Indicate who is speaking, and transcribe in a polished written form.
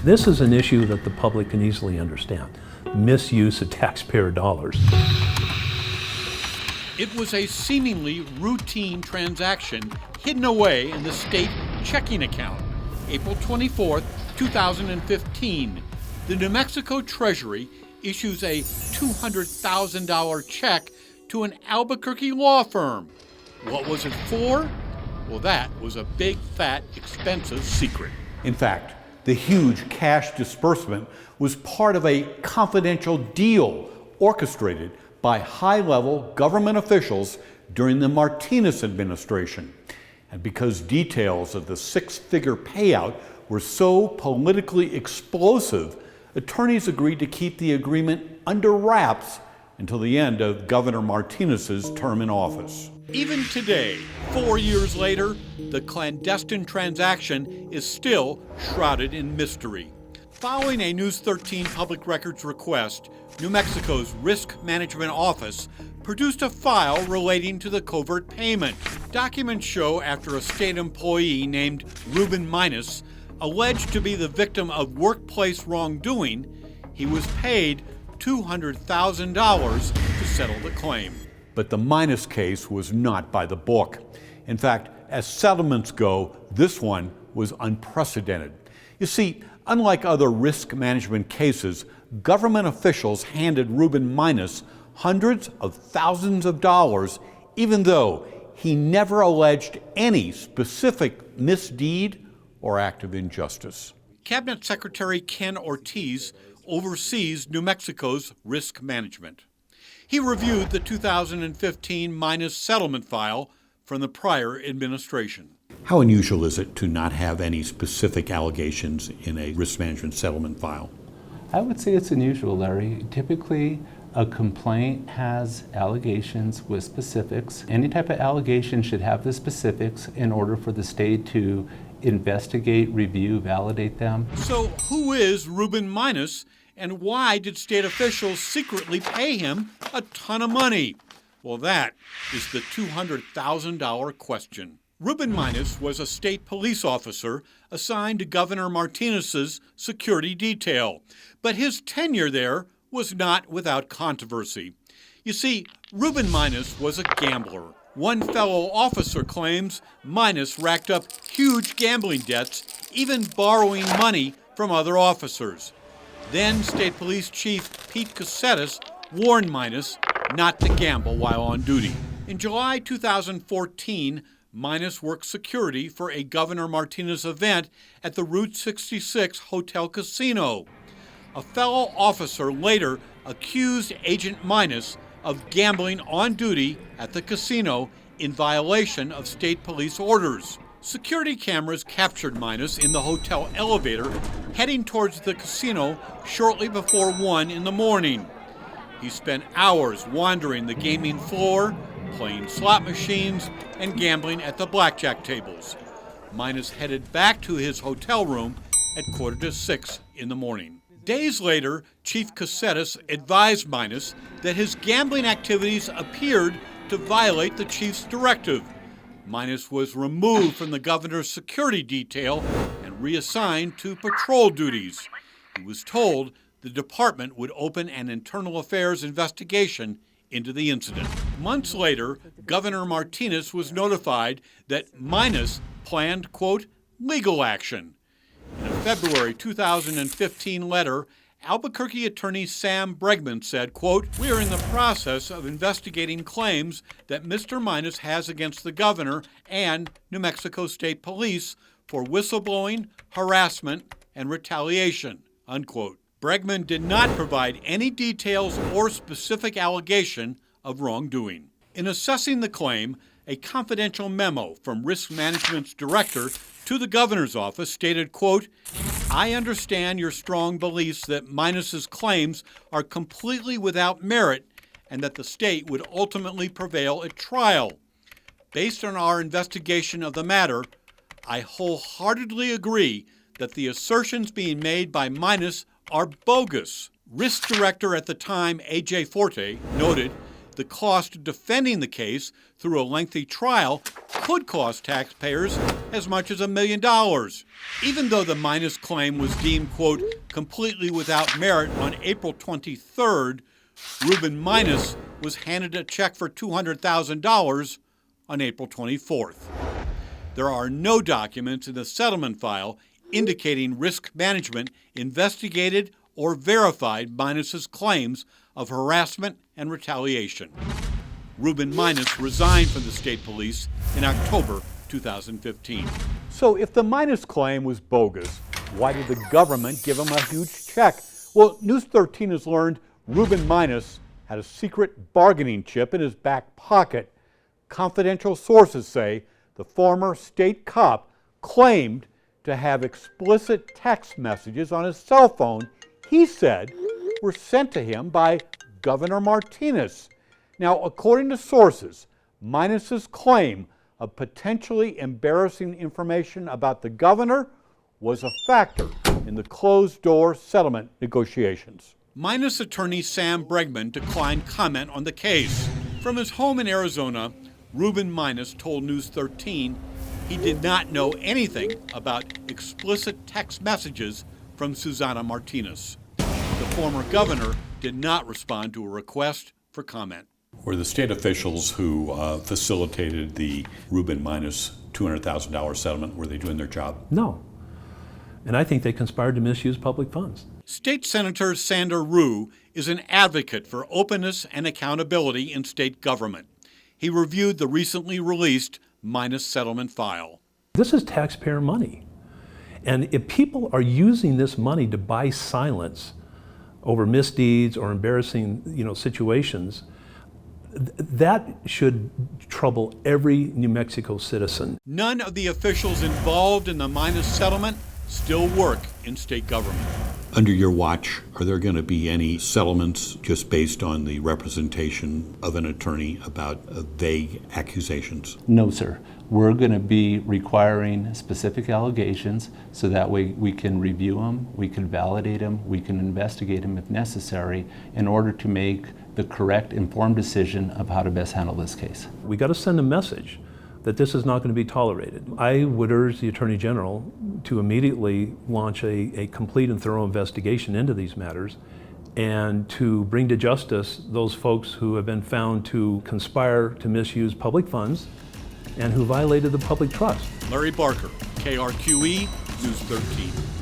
Speaker 1: This is an issue that the public can easily understand. Misuse of taxpayer dollars.
Speaker 2: It was a seemingly routine transaction hidden away in the state checking account. April 24th, 2015, the New Mexico Treasury issues a $200,000 check to an Albuquerque law firm. What was it for? Well, that was a big, fat, expensive secret.
Speaker 3: In fact, the huge cash disbursement was part of a confidential deal orchestrated by high-level government officials during the Martinez administration. And because details of the six-figure payout were so politically explosive, attorneys agreed to keep the agreement under wraps until the end of Governor Martinez's term in office.
Speaker 2: Even today, 4 years later, the clandestine transaction is still shrouded in mystery. Following a News 13 public records request, New Mexico's Risk Management Office produced a file relating to the covert payment. Documents show after a state employee named Ruben Maynes, alleged to be the victim of workplace wrongdoing, he was paid $200,000 to settle the claim.
Speaker 3: But the Maynes case was not by the book. In fact, as settlements go, this one was unprecedented. You see, unlike other risk management cases, government officials handed Ruben Maynes hundreds of thousands of dollars, even though he never alleged any specific misdeed or act of injustice.
Speaker 2: Cabinet Secretary Ken Ortiz oversees New Mexico's risk management. He reviewed the 2015 Maynes settlement file from the prior administration.
Speaker 3: How unusual is it to not have any specific allegations in a risk management settlement file?
Speaker 4: I would say it's unusual, Larry. Typically, a complaint has allegations with specifics. Any type of allegation should have the specifics in order for the state to investigate, review, validate them.
Speaker 2: So who is Ruben Maynes, and why did state officials secretly pay him a ton of money? Well, that is the $200,000 question. Ruben Maynes was a state police officer assigned to Governor Martinez's security detail, but his tenure there was not without controversy. You see, Ruben Maynes was a gambler. One fellow officer claims Maynes racked up huge gambling debts, even borrowing money from other officers. Then State Police Chief Pete Cassettis warned Maynes not to gamble while on duty. In July 2014, Maynes worked security for a Governor Martinez event at the Route 66 Hotel Casino. A fellow officer later accused Agent Maynes of gambling on duty at the casino in violation of state police orders. Security cameras captured Maynes in the hotel elevator heading towards the casino shortly before 1 in the morning. He spent hours wandering the gaming floor, playing slot machines, and gambling at the blackjack tables. Maynes headed back to his hotel room at 5:45 in the morning. Days later, Chief Cassettis advised Maynes that his gambling activities appeared to violate the chief's directive. Maynes was removed from the governor's security detail and reassigned to patrol duties. He was told the department would open an internal affairs investigation into the incident. Months later, Governor Martinez was notified that Maynes planned, quote, legal action. In a February 2015 letter, Albuquerque attorney Sam Bregman said, quote, we are in the process of investigating claims that Mr. Maynes has against the governor and New Mexico State Police for whistleblowing, harassment, and retaliation, unquote. Bregman did not provide any details or specific allegation of wrongdoing. In assessing the claim, a confidential memo from Risk Management's director to the governor's office stated, quote, I understand your strong beliefs that Maynes' claims are completely without merit and that the state would ultimately prevail at trial. Based on our investigation of the matter, I wholeheartedly agree that the assertions being made by Maynes are bogus. Risk director at the time, A.J. Forte, noted the cost of defending the case through a lengthy trial could cost taxpayers as much as $1 million. Even though the Maynes claim was deemed, quote, completely without merit on April 23rd, Ruben Maynes was handed a check for $200,000 on April 24th. There are no documents in the settlement file indicating risk management investigated or verified Maynes' claims of harassment and retaliation. Ruben Maynes resigned from the state police in October 2015.
Speaker 3: So if the Maynes claim was bogus, why did the government give him a huge check? Well, News 13 has learned Ruben Maynes had a secret bargaining chip in his back pocket. Confidential sources say the former state cop claimed to have explicit text messages on his cell phone he said were sent to him by Governor Martinez. Now, according to sources, Maynes' claim of potentially embarrassing information about the governor was a factor in the closed-door settlement negotiations.
Speaker 2: Maynes attorney Sam Bregman declined comment on the case. From his home in Arizona, Ruben Maynes told News 13 he did not know anything about explicit text messages from Susana Martinez. The former governor did not respond to a request for comment.
Speaker 5: Were the state officials who facilitated the Ruben Maynes $200,000 settlement, were they doing their job?
Speaker 1: No. And I think they conspired to misuse public funds.
Speaker 2: State Senator Sander Rue is an advocate for openness and accountability in state government. He reviewed the recently released Maynes settlement file.
Speaker 1: This is taxpayer money. And if people are using this money to buy silence over misdeeds or embarrassing, situations, that should trouble every New Mexico citizen.
Speaker 2: None of the officials involved in the Maynes settlement still work in state government.
Speaker 5: Under your watch, are there going to be any settlements just based on the representation of an attorney about vague accusations?
Speaker 4: No, sir. We're going to be requiring specific allegations so that way we can review them, we can validate them, we can investigate them if necessary in order to make the correct, informed decision of how to best handle this case.
Speaker 1: We got to send a message that this is not going to be tolerated. I would urge the Attorney General to immediately launch a complete and thorough investigation into these matters and to bring to justice those folks who have been found to conspire to misuse public funds and who violated the public trust.
Speaker 2: Larry Barker, KRQE, News 13.